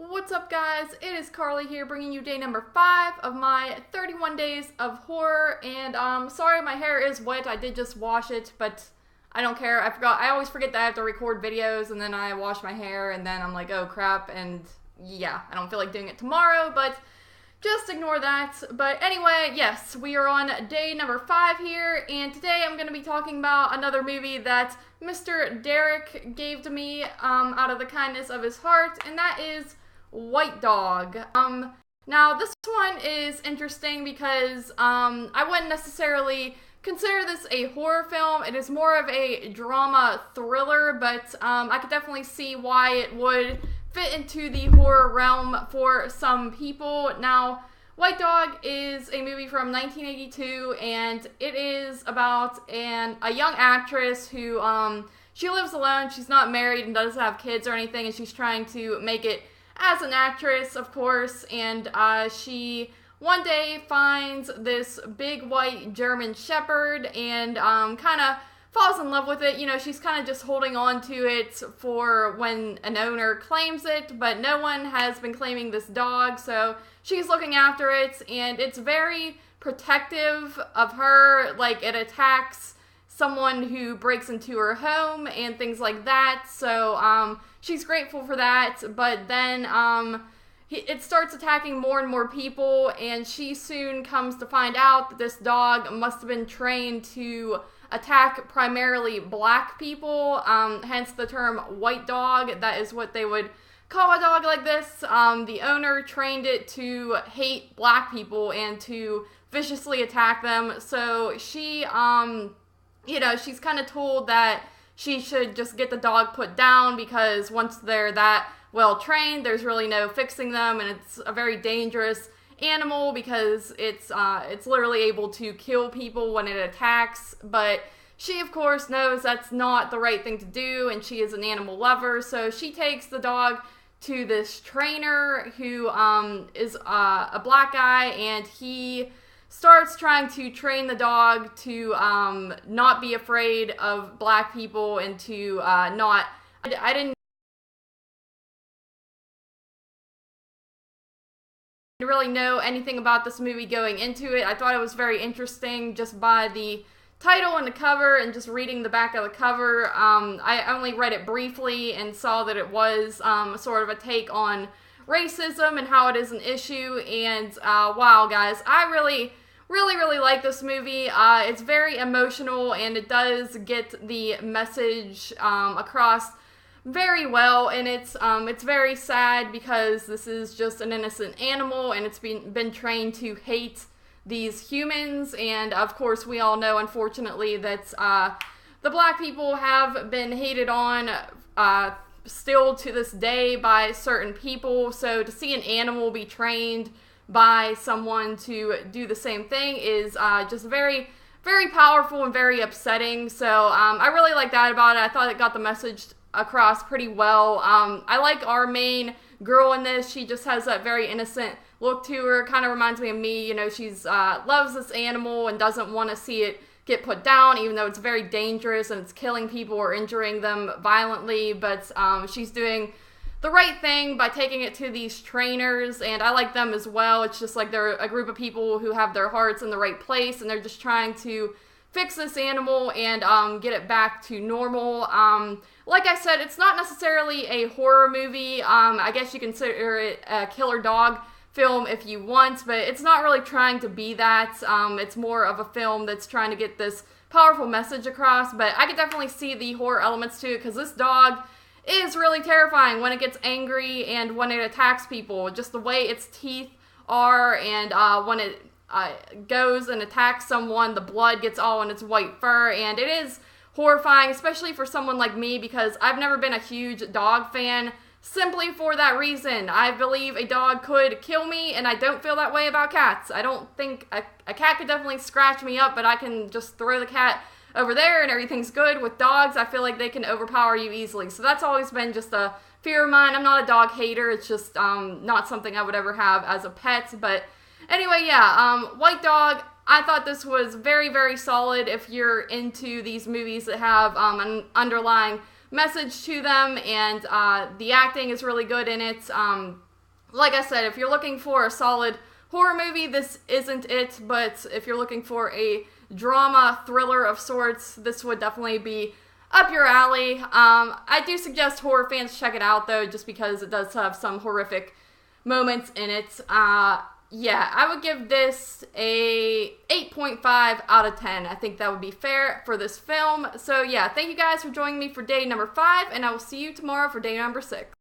What's up, guys? It is Carly here, bringing you day number 5 of my 31 days of horror. And sorry, my hair is wet. I did just wash it, but I don't care. I always forget that I have to record videos, and then I wash my hair, and then I'm like, oh crap. And yeah, I don't feel like doing it tomorrow, but just ignore that. But anyway, yes, we are on day number 5 here, and today I'm going to be talking about another movie that Mr. Derek gave to me out of the kindness of his heart, and that is White Dog. Now this one is interesting because I wouldn't necessarily consider this a horror film. It is more of a drama thriller, but I could definitely see why it would fit into the horror realm for some people. Now, White Dog is a movie from 1982, and it is about a young actress who she lives alone. She's not married and doesn't have kids or anything, and she's trying to make it as an actress, of course. And she one day finds this big white German Shepherd and kind of falls in love with it. You know, she's kind of just holding on to it for when an owner claims it, but no one has been claiming this dog, so she's looking after it, and it's very protective of her. Like, it attacks someone who breaks into her home and things like that, so she's grateful for that. But then it starts attacking more and more people, and she soon comes to find out that this dog must have been trained to attack primarily black people, hence the term white dog. That is what they would call a dog like this. The owner trained it to hate black people and to viciously attack them, so she, she's kind of told that she should just get the dog put down, because once they're that well trained, there's really no fixing them, and it's a very dangerous animal because it's literally able to kill people when it attacks. But she, of course, knows that's not the right thing to do, and she is an animal lover, so she takes the dog to this trainer who is a black guy, and he starts trying to train the dog to not be afraid of black people and to not... I didn't really know anything about this movie going into it. I thought it was very interesting just by the title and the cover, and just reading the back of the cover. I only read it briefly and saw that it was sort of a take on racism and how it is an issue, and wow, guys, I really like this movie. It's very emotional, and it does get the message across very well, and it's very sad because this is just an innocent animal, and it's been trained to hate these humans. And of course, we all know, unfortunately, that the black people have been hated on still to this day by certain people. So to see an animal be trained by someone to do the same thing is just very, very powerful and very upsetting. So I really like that about it. I thought it got the message across pretty well. I like our main girl in this. She just has that very innocent look to her. Kind of reminds me of me. You know, she's loves this animal and doesn't want to see it get put down, even though it's very dangerous and it's killing people or injuring them violently. But she's doing the right thing by taking it to these trainers, and I like them as well. It's just like they're a group of people who have their hearts in the right place, and they're just trying to fix this animal and get it back to normal. Like I said, it's not necessarily a horror movie. I guess you consider it a killer dog film if you want, but it's not really trying to be that. It's more of a film that's trying to get this powerful message across, but I could definitely see the horror elements to it, because this dog is really terrifying when it gets angry and when it attacks people. Just the way its teeth are, and when it goes and attacks someone, the blood gets all in its white fur, and it is horrifying, especially for someone like me, because I've never been a huge dog fan, simply for that reason. I believe a dog could kill me, and I don't feel that way about cats. I don't think a cat could definitely scratch me up, but I can just throw the cat over there and everything's good. With dogs, I feel like they can overpower you easily, so that's always been just a fear of mine. I'm not a dog hater. It's just not something I would ever have as a pet. But anyway, yeah, White Dog, I thought this was very, very solid if you're into these movies that have an underlying message to them, and the acting is really good in it. like I said, if you're looking for a solid horror movie, this isn't it. But if you're looking for a drama thriller of sorts, this would definitely be up your alley. I do suggest horror fans check it out, though, just because it does have some horrific moments in it. Yeah, I would give this a 8.5 out of 10. I think that would be fair for this film. So yeah, thank you guys for joining me for day number 5, and I will see you tomorrow for day number 6.